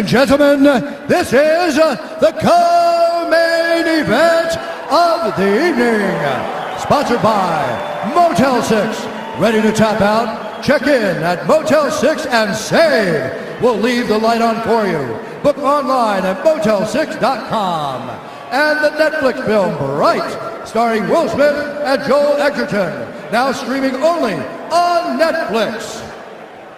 Gentlemen, this is the co-main event of the evening. Sponsored by Motel 6. Ready to tap out? Check in at Motel 6 and save. We'll leave the light on for you. Book online at motel6.com. And the Netflix film Bright, starring Will Smith and Joel Edgerton. Now streaming only on Netflix.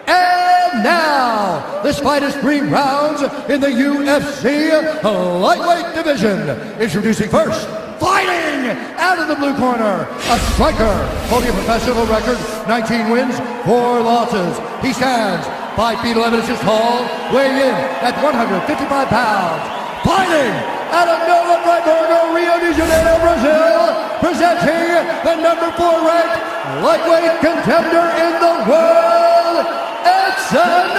And now, this fight is 3 rounds in the UFC lightweight division. Introducing first, fighting out of the blue corner, a striker holding a professional record, 19 wins, 4 losses. He stands 5 feet 11 inches tall, weighing in at 155 pounds. Fighting out of Nova Friburgo, Rio de Janeiro, Brazil, presenting the number 4 ranked lightweight contender in the world, Edson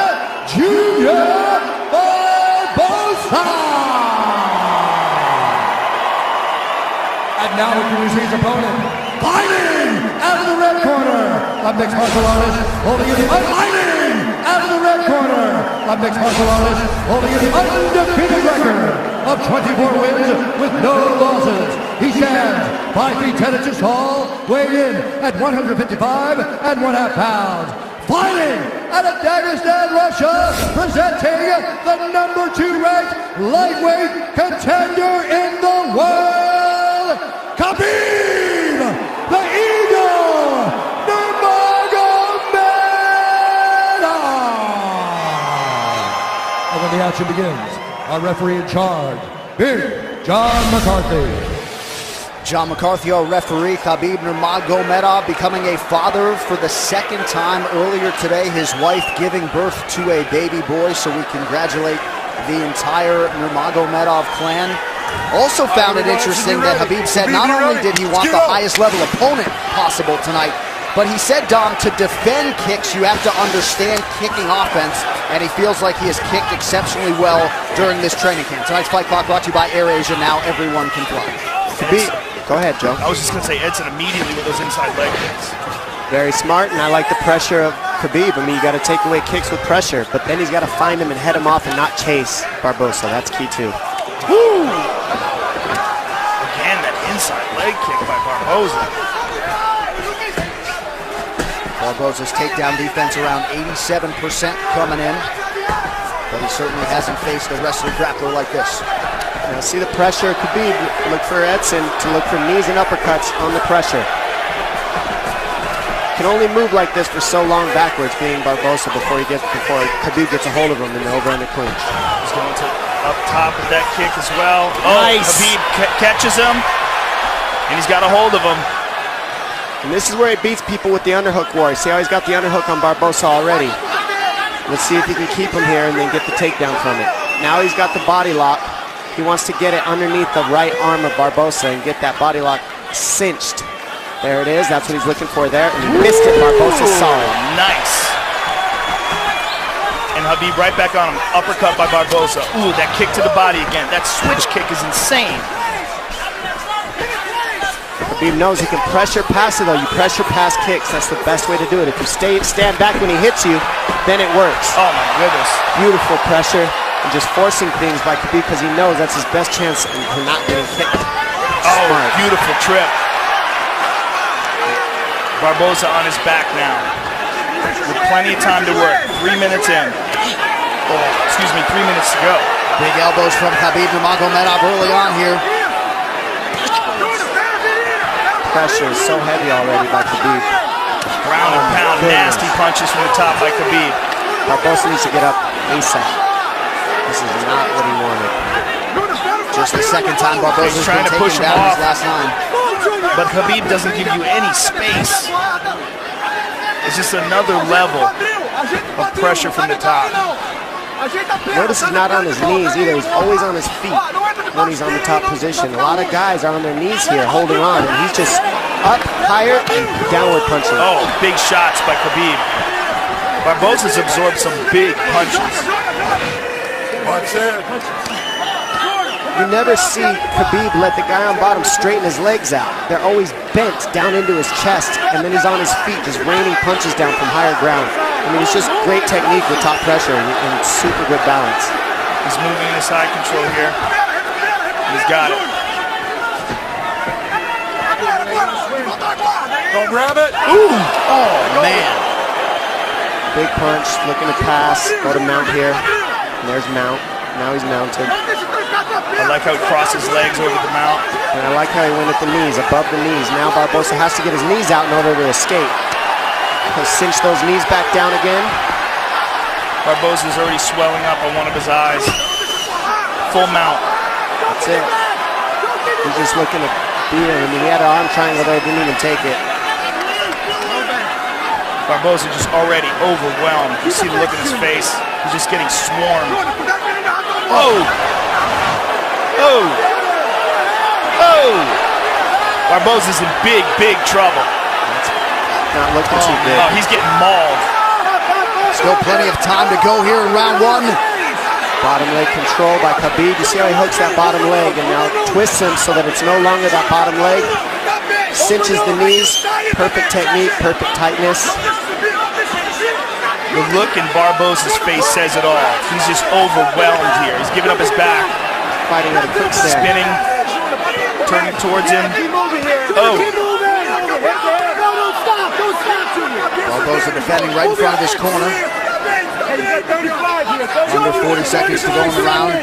Jr. Barboza. And now introducing his opponent, fighting out of the red corner, a mixed martial artist holding in the fighting out of the red corner, a mixed martial artist holding in the undefeated record of 24 wins with no losses. He stands 5 feet 10 inches tall, weighing in at 155 and 1/2 pounds. Fighting out of Dagestan, Russia, presenting the number 2 ranked lightweight contender in the world, Khabib, the Eagle, Nurmagomedov. And when the action begins, our referee in charge, Big John McCarthy. John McCarthy, our referee. Khabib Nurmagomedov becoming a father for the 2nd time earlier today. His wife giving birth to a baby boy, so we congratulate the entire Nurmagomedov clan. Also found it interesting that Khabib said not only did he want the highest level opponent possible tonight, but he said, Dom, to defend kicks, you have to understand kicking offense, and he feels like he has kicked exceptionally well during this training camp. Tonight's Fight Clock brought to you by AirAsia. Now everyone can fly. Khabib. Go ahead, Joe. I was just going to say Edson immediately with those inside leg kicks. Very smart, and I like the pressure of Khabib. I mean, you got to take away kicks with pressure, but then he's got to find him and head him off and not chase Barboza. That's key, too. Woo! Again, that inside leg kick by Barboza. Barboza's takedown defense around 87% coming in, but he certainly hasn't faced a wrestler grappler like this. Now see the pressure of Khabib. Look for Edson to look for knees and uppercuts on the pressure. Can only move like this for so long backwards, being Barboza, before Khabib gets a hold of him in the over-under clinch. He's going to up top with that kick as well. Nice. Khabib catches him, and he's got a hold of him. And this is where he beats people with the underhook war. See how he's got the underhook on Barboza already. Let's see if he can keep him here and then get the takedown from it. Now he's got the body lock. He wants to get it underneath the right arm of Barboza and get that body lock cinched. There it is. That's what he's looking for there. And he missed it. Barboza saw it. Nice. And Khabib right back on him. Uppercut by Barboza. Ooh, that kick to the body again. That switch kick is insane. Khabib knows he can pressure pass it, though. You pressure pass kicks. That's the best way to do it. If you stand back when he hits you, then it works. Oh, my goodness. Beautiful pressure. And just forcing things by Khabib because he knows that's his best chance for not getting kicked. Oh, beautiful trip. Barboza on his back now. With plenty of time to work. 3 minutes in. Oh, excuse me, 3 minutes to go. Big elbows from Khabib Nurmagomedov early on here. Pressure is so heavy already by Khabib. Ground and pound, nasty punches from the top by Khabib. Barboza needs to get up ASAP. This is not what he wanted. Just the 2nd time Barboza's trying to push him down off. his last 9. But Khabib doesn't give you any space. It's just another level of pressure from the top. Notice he's not on his knees either. He's always on his feet when he's on the top position. A lot of guys are on their knees here holding on, and he's just up, higher, and downward punching. Oh, big shots by Khabib. Barboza's absorbed some big punches. You never see Khabib let the guy on bottom straighten his legs out. They're always bent down into his chest, and then he's on his feet just raining punches down from higher ground. I mean, it's just great technique with top pressure and super good balance. He's moving in side control here. He's got it. Don't grab it. Ooh! Oh, man. Big punch, looking to pass. Go to mount here. And there's mount. Now he's mounted. I like how he crossed his legs over the mount. And I like how he went at the knees, above the knees. Now Barboza has to get his knees out in order to escape. He'll cinch those knees back down again. Barboza's already swelling up on one of his eyes. Full mount. That's it. He's just looking to beat him. I mean, he had an arm triangle there, didn't even take it. Barboza just already overwhelmed. You see the look in his face. He's just getting swarmed. Oh! Oh! Oh! Barboza's in big, big trouble. Not looking too good. Oh, he's getting mauled. Still plenty of time to go here in round one. Bottom leg control by Khabib. You see how he hooks that bottom leg and now twists him so that it's no longer that bottom leg. Cinches the knees. Perfect technique, perfect tightness. The look in Barboza's face says it all. He's just overwhelmed here. He's giving up his back. Fighting at a quick step. Spinning. Turning towards him. Oh. Barboza defending right in front of his corner. Under 40 seconds to go in the round.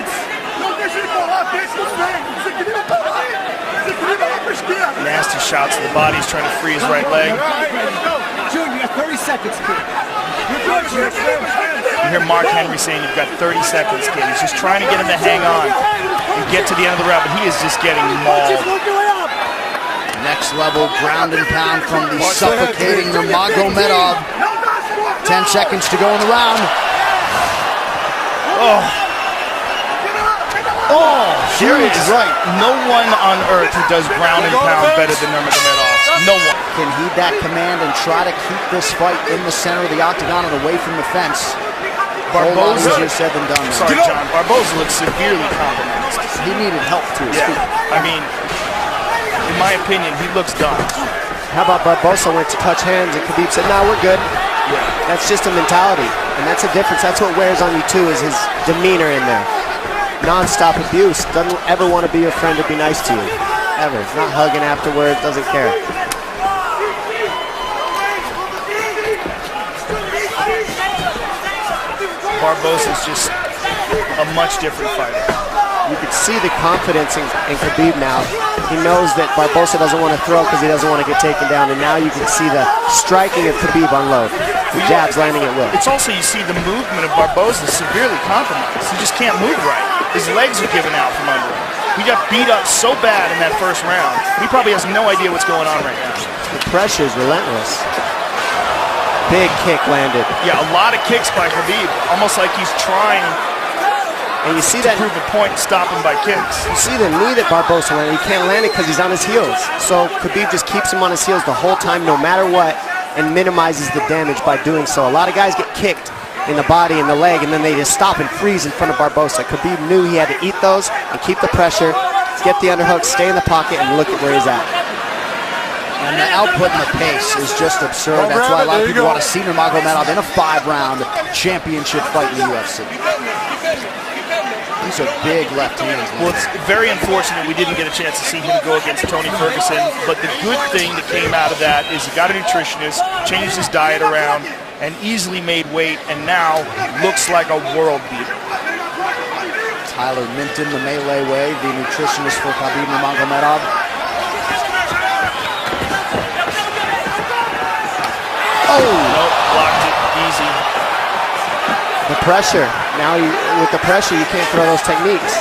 Nasty shots to the body. He's trying to free his right leg. Junior, you got 30 seconds, kid. You hear Mark Henry saying you've got 30 seconds, kid. He's just trying to get him to hang on and get to the end of the round, but he is just getting mauled. Next level ground and pound from the suffocating Nurmagomedov. 10 seconds to go in the round. Oh. Oh, Here is right. No one on earth who does ground and pound better than Nurmagomedov. No one. Can heed that command and try to keep this fight in the center of the octagon and away from the fence. Barboza, easier said than done. Sorry, John. Barboza looks severely compromised. He needed help to his feet. I mean, in my opinion, he looks done. How about Barboza went to touch hands and Khabib said, "No, we're good." Yeah. That's just a mentality, and that's a difference. That's what wears on you too, is his demeanor in there. Non-stop abuse. Doesn't ever want to be your friend or be nice to you. Ever. Not hugging afterwards. Doesn't care. Barboza's just a much different fighter. You can see the confidence in Khabib now. He knows that Barboza doesn't want to throw because he doesn't want to get taken down, and now you can see the striking of Khabib unload. The jabs landing at will. It's also, you see the movement of Barboza severely compromised. He just can't move right. His legs are giving out from under him. He got beat up so bad in that first round. He probably has no idea what's going on right now. The pressure is relentless. Big kick landed. Yeah, a lot of kicks by Khabib. Almost like he's trying and you see to that prove a point and stop him by kicks. You see the knee that Barboza landed. He can't land it because he's on his heels. So Khabib just keeps him on his heels the whole time, no matter what, and minimizes the damage by doing so. A lot of guys get kicked in the body and the leg, and then they just stop and freeze in front of Barboza. Khabib knew he had to eat those and keep the pressure, get the underhook, stay in the pocket, and look at where he's at. And the output and the pace is just absurd. That's why a lot of people want to see Nurmagomedov in a 5-round championship fight in the UFC. These are big left hands. Well, it's very unfortunate we didn't get a chance to see him go against Tony Ferguson, but the good thing that came out of that is he got a nutritionist, changed his diet around, and easily made weight, and now looks like a world beater. Tyler Minton, the melee way, the nutritionist for Khabib Nurmagomedov. Oh! Nope, blocked it, easy. The pressure. Now, with the pressure, you can't throw those techniques.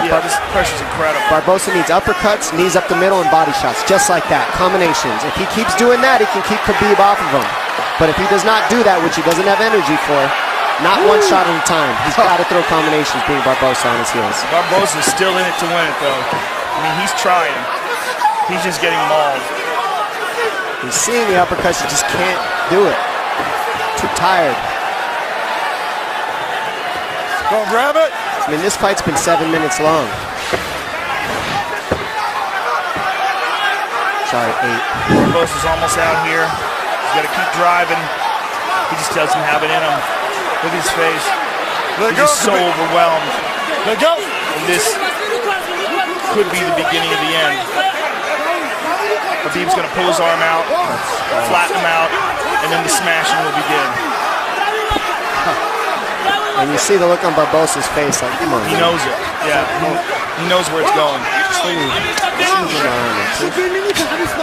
Yeah, this pressure's incredible. Barboza needs uppercuts, knees up the middle, and body shots, just like that, combinations. If he keeps doing that, he can keep Khabib off of him. But if he does not do that, which he doesn't have energy for, not one shot at a time. He's got to throw combinations, being Barboza on his heels. Barboza's still in it to win it, though. I mean, he's trying. He's just getting mauled. He's seeing the uppercuts, he just can't do it. Too tired. Go grab it. I mean, this fight's been 7 minutes long. Sorry, 8. Barboza's almost out here. He's got to keep driving. He just doesn't have it in him. Look at his face. He's just so overwhelmed. And this could be the beginning of the end. Khabib's going to pull his arm out, flatten him out, and then the smashing will begin. And you see the look on Barboza's face, like, come on. He knows it. Yeah, he knows where it's going.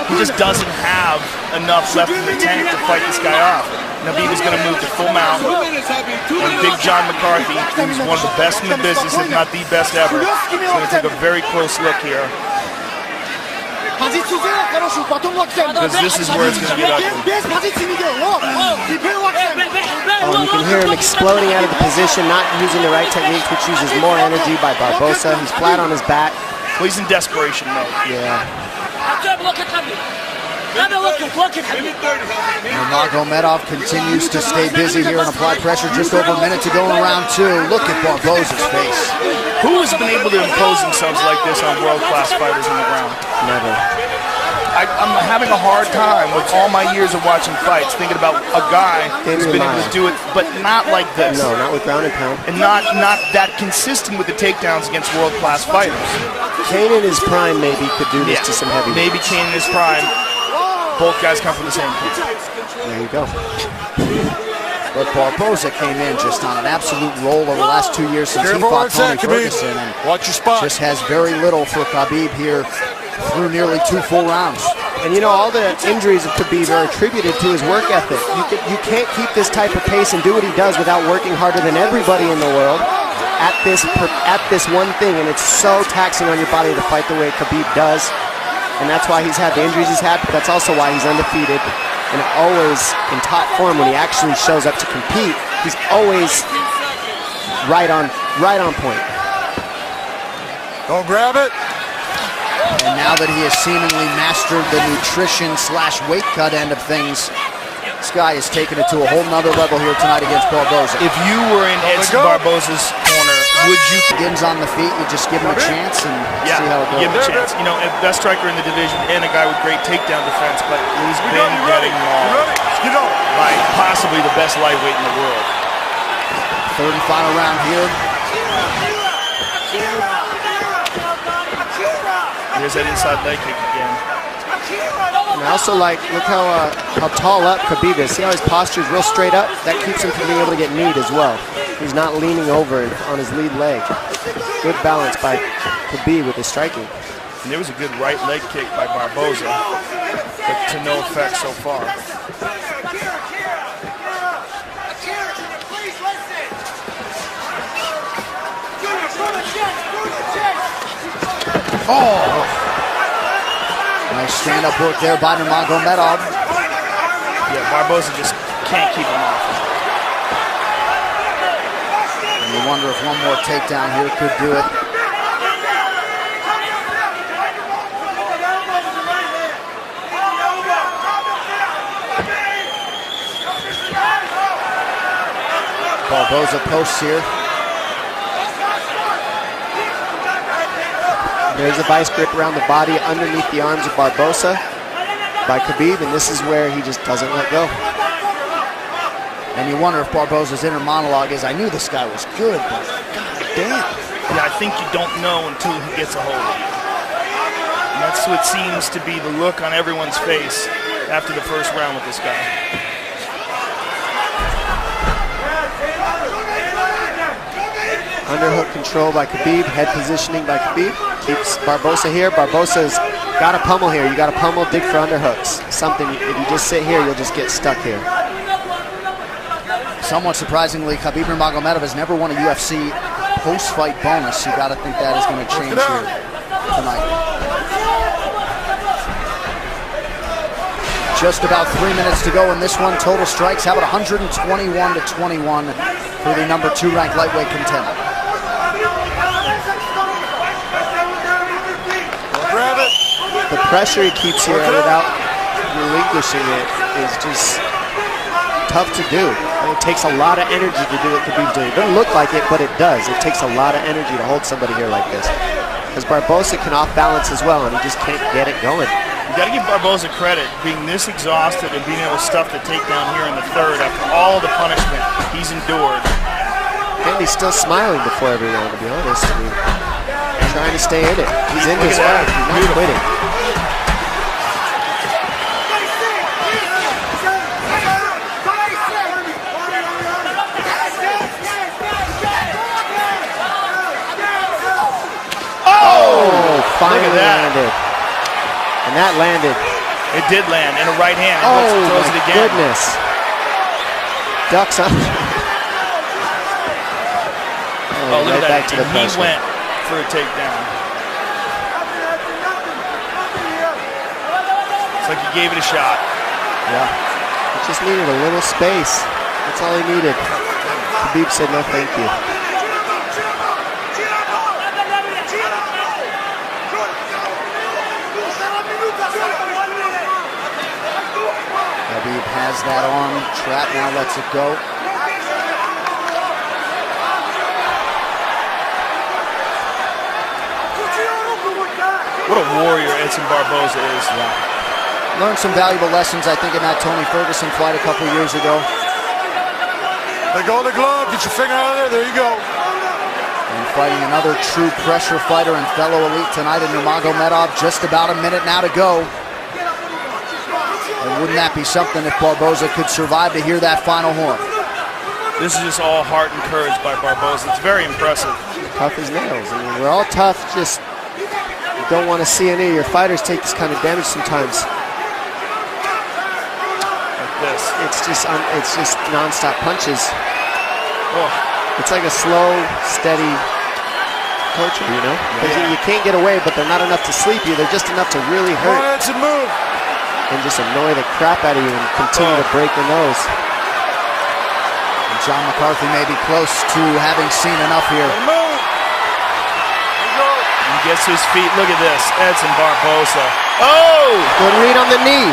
He just doesn't have enough left in the tank to fight this guy off. Khabib is going to move to full mount. And Big John McCarthy, who's one of the best in the business, if not the best ever, is going to take a very close look here. Because this is where it's going to get ugly. Oh, you can hear him exploding out of the position, not using the right technique, which uses more energy by Barboza. He's flat on his back. Well, he's in desperation mode. Yeah. Nurmagomedov continues to stay busy here and apply pressure. Just over a minute to go in round 2. Look at Barboza's face. Who has been able to impose themselves like this on world-class fighters in the ground? Never. I'm having a hard time with all my years of watching fights thinking about a guy who's been able to do it, but not like this. No, not with ground and pound. And not that consistent with the takedowns against world-class fighters. Kane in his prime maybe could do this to some heavyweights. Maybe Kane in his prime. Both guys come from the same team. There you go. But Barboza came in just on an absolute roll over the last 2 years since he fought Tony Ferguson, and just has very little for Khabib here through nearly 2 full rounds. And you know, all the injuries of Khabib are attributed to his work ethic. You can't keep this type of pace and do what he does without working harder than everybody in the world at this one thing, and it's so taxing on your body to fight the way Khabib does. And that's why he's had the injuries he's had, but that's also why he's undefeated and always in top form when he actually shows up to compete. He's always right on point. Don't grab it. And now that he has seemingly mastered the nutrition/weight cut end of things, this guy has taken it to a whole nother level here tonight against Barboza. If you were in Edson Barboza's corner, would you... Begins on the feet, you just give him a chance and see how it goes. Give him a chance. You know, best striker in the division and a guy with great takedown defense, but he's been getting mauled by possibly the best lightweight in the world. Third and final round here. Here's that inside leg kick again. And I also like, look how tall up Khabib is. See how his posture is real straight up? That keeps him from being able to get kneed as well. He's not leaning over on his lead leg. Good balance by Khabib with his striking. And there was a good right leg kick by Barboza, but to no effect so far. Oh! Nice stand-up work there by Nurmagomedov. Yeah, Barboza just can't keep him off. And you wonder if one more takedown here could do it. Barboza posts here. There's a vice grip around the body underneath the arms of Barboza by Khabib, and this is where he just doesn't let go. And you wonder if Barboza's inner monologue is, I knew this guy was good, but goddamn. Yeah, I think you don't know until he gets a hold of you. And that's what seems to be the look on everyone's face after the first round with this guy. Underhook control by Khabib, head positioning by Khabib. Keeps Barboza here. Barboza's got to pummel here. You got to pummel, dig for underhooks. Something, if you just sit here, you'll just get stuck here. Somewhat surprisingly, Khabib Nurmagomedov has never won a UFC post-fight bonus. You got to think that is going to change here tonight. Just about 3 minutes to go in this one. Total strikes, how about 121-21 for the number 2 ranked lightweight contender. The pressure he keeps here without relinquishing it is just tough to do. And it takes a lot of energy to do what Khabib's doing. It doesn't look like it, but it does. It takes a lot of energy to hold somebody here like this. Because Barboza can off-balance as well, and he just can't get it going. You got to give Barboza credit, being this exhausted and being able to stuff the takedown here in the third after all the punishment he's endured. And he's still smiling before every round, to be honest. I mean, trying to stay in it. He's in this fight. He's not quitting. Finally landed. And that landed. It did land in a right hand. Oh, throws my it again. goodness. Ducks on. Oh, look right at back that. to the pressure. He went for a takedown. It's like he gave it a shot. Yeah. He just needed a little space. That's all he needed. Khabib said no thank you. Khabib has that arm trapped, now lets it go. What a warrior Edson Barboza is. Yeah. Learned some valuable lessons, I think, in that Tony Ferguson fight a couple years ago. Let go of the glove, get your finger out of there you go. And fighting another true pressure fighter and fellow elite tonight in Nurmagomedov. Just about a minute now to go. And wouldn't that be something if Barboza could survive to hear that final horn? This is just all heart and courage by Barboza. It's very impressive. Tough as nails. I mean, we're all tough, just you don't want to see any of your fighters take this kind of damage sometimes. Like this. It's just non-stop punches. Oh. It's like a slow, steady torture, you know? Because you can't get away, but they're not enough to sleep you. They're just enough to really hurt. Edson, move. And just annoy the crap out of you and continue to break your nose. And John McCarthy may be close to having seen enough here. Move. He gets to his feet. Look at this. Edson Barboza. Oh! Good read on the knee.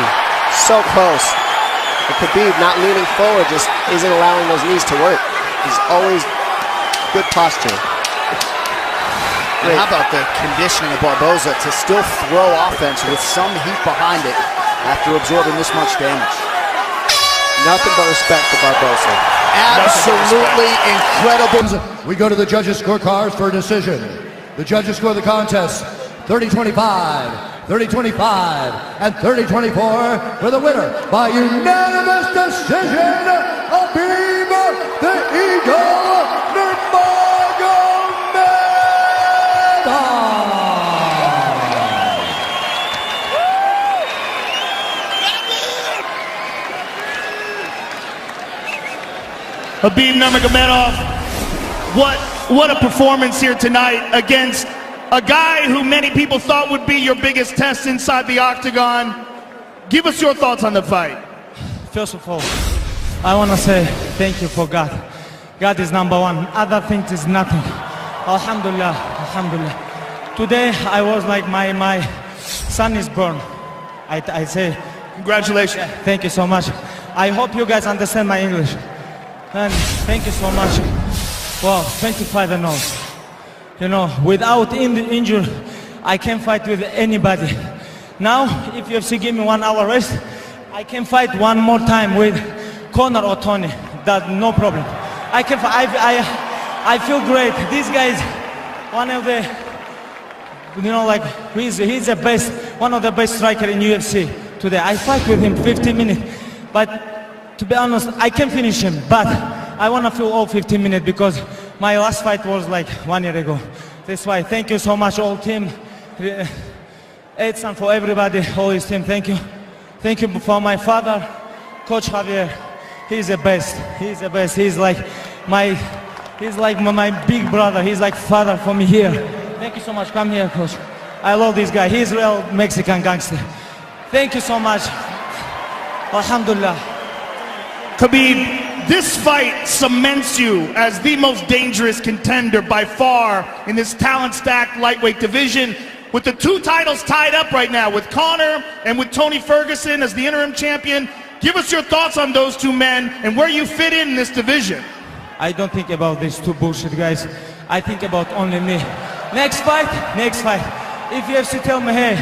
So close. And Khabib not leaning forward just isn't allowing those knees to work. He's always good posture. And how about the conditioning of Barboza to still throw offense with some heat behind it after absorbing this much damage? Nothing but respect for Barboza. Absolutely incredible. We go to the judges' scorecards for a decision. The judges score the contest 30-25, 30-25, and 30-24 for the winner by unanimous decision, Khabib the Eagle Nurmagomedov. Khabib Nurmagomedov, what a performance here tonight against a guy who many people thought would be your biggest test inside the octagon. Give us your thoughts on the fight. First of all, I want to say thank you for God. God is number one. Other things is nothing. Alhamdulillah, alhamdulillah. Today I was like my son is born. I say Congratulations. thank you so much. I hope you guys understand my English. And thank you so much. Wow, 25-0. You know, without injury, I can fight with anybody. Now, if UFC give me 1 hour rest, I can fight one more time with Conor or Tony. That no problem. I can. I feel great. This guy is one of the, you know, like he's the best, one of the best striker in UFC today. I fight with him 15 minutes, but to be honest, I can finish him. But I want to feel all 15 minutes because my last fight was like 1 year ago. That's why. Thank you so much, all team. Edson, for everybody, all his team. Thank you. Thank you for my father, Coach Javier. He's the best. He's the best. He's like my big brother. He's like father for me here. Thank you so much. Come here, Coach. I love this guy. He's real Mexican gangster. Thank you so much. Alhamdulillah. Khabib, this fight cements you as the most dangerous contender by far in this talent-stacked lightweight division. With the 2 titles tied up right now, with Conor and with Tony Ferguson as the interim champion, give us your thoughts on those 2 men and where you fit in this division. I don't think about these 2 bullshit guys. I think about only me. Next fight, next fight. If UFC tell me, hey,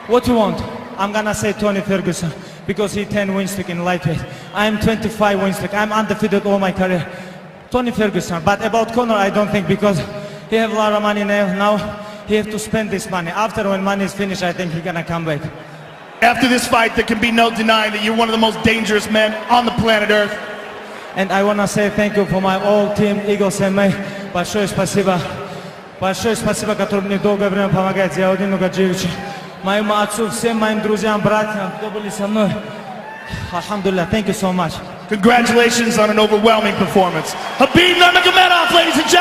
what you want? I'm gonna say Tony Ferguson because he 10 win streak in lightweight. I'm 25 win streak. I'm undefeated all my career. Tony Ferguson. But about Conor, I don't think, because he have a lot of money now. He have to spend this money. After, when money is finished, I think he's gonna come back. After this fight, there can be no denying that you're one of the most dangerous men on the planet Earth. And I wanna say thank you for my whole team, Eagles and me. Большое спасибо. Большое спасибо, который мне долгое время помогает. Я один Нурмагомедович. Моему отцу, всем моим друзьям, братьям, кто были со мной. Alhamdulillah, thank you so much. Congratulations on an overwhelming performance. Khabib Nurmagomedov, ladies and gentlemen.